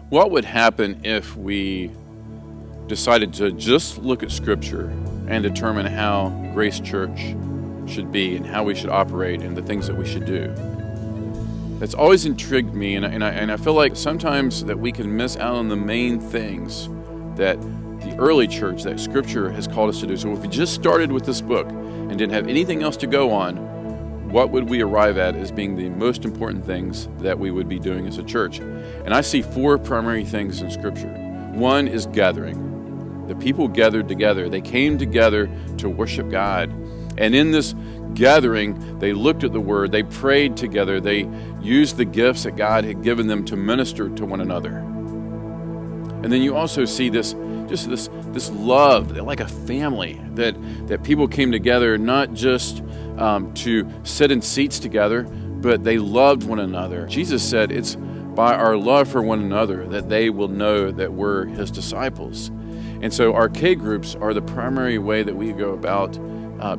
What would happen if we decided to just look at Scripture and determine how Grace Church should be and how we should operate and the things that we should do? That's always intrigued me, and I feel like sometimes that we can miss out on the main things that the early church, that Scripture has called us to do. So if we just started with this book and didn't have anything else to go on, what would we arrive at as being the most important things that we would be doing as a church? And I see four primary things in Scripture. One is gathering. The people gathered together. They came together to worship God. And in this gathering, they looked at the Word, they prayed together, they used the gifts that God had given them to minister to one another. And then you also see this love, like a family, that people came together not just to sit in seats together, but they loved one another. Jesus said it's by our love for one another that they will know that we're His disciples. And so our K groups are the primary way that we go about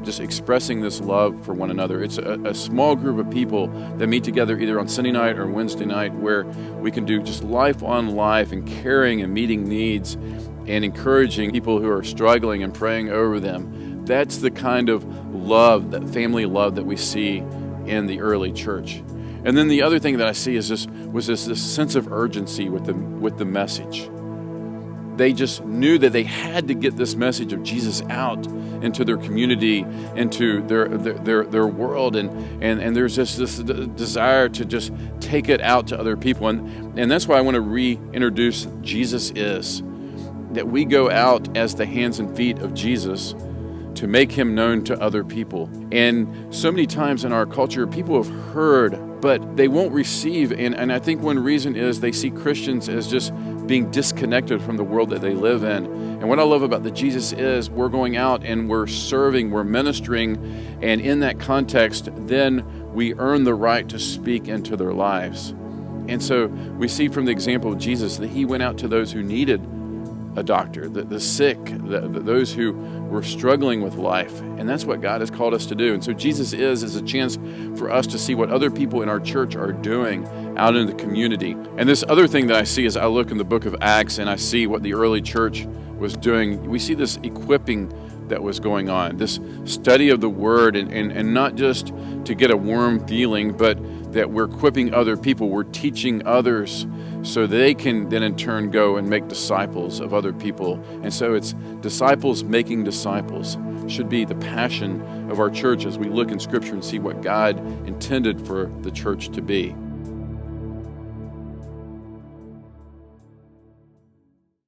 just expressing this love for one another. It's a small group of people that meet together either on Sunday night or Wednesday night, where we can do just life on life and caring and meeting needs and encouraging people who are struggling and praying over them. That's the kind of love, that family love that we see in the early church. And then the other thing that I see is this sense of urgency with the message. They just knew that they had to get this message of Jesus out into their community, into their world, and there's just this desire to just take it out to other people. And that's why I want to reintroduce Jesus Is. That we go out as the hands and feet of Jesus to make Him known to other people. And so many times in our culture, people have heard, but they won't receive. And I think one reason is they see Christians as just being disconnected from the world that they live in. And what I love about the Jesus Is, we're going out and we're serving, we're ministering, and in that context, then we earn the right to speak into their lives. And so we see from the example of Jesus that He went out to those who needed a doctor, the sick, those who were struggling with life. And that's what God has called us to do. And so Jesus is a chance for us to see what other people in our church are doing out in the community. And this other thing that I see as I look in the book of Acts and I see what the early church was doing, we see this equipping that was going on, this study of the Word, and not just to get a warm feeling, but that we're equipping other people, we're teaching others so they can then in turn go and make disciples of other people. And so it's disciples making disciples should be the passion of our church as we look in Scripture and see what God intended for the church to be.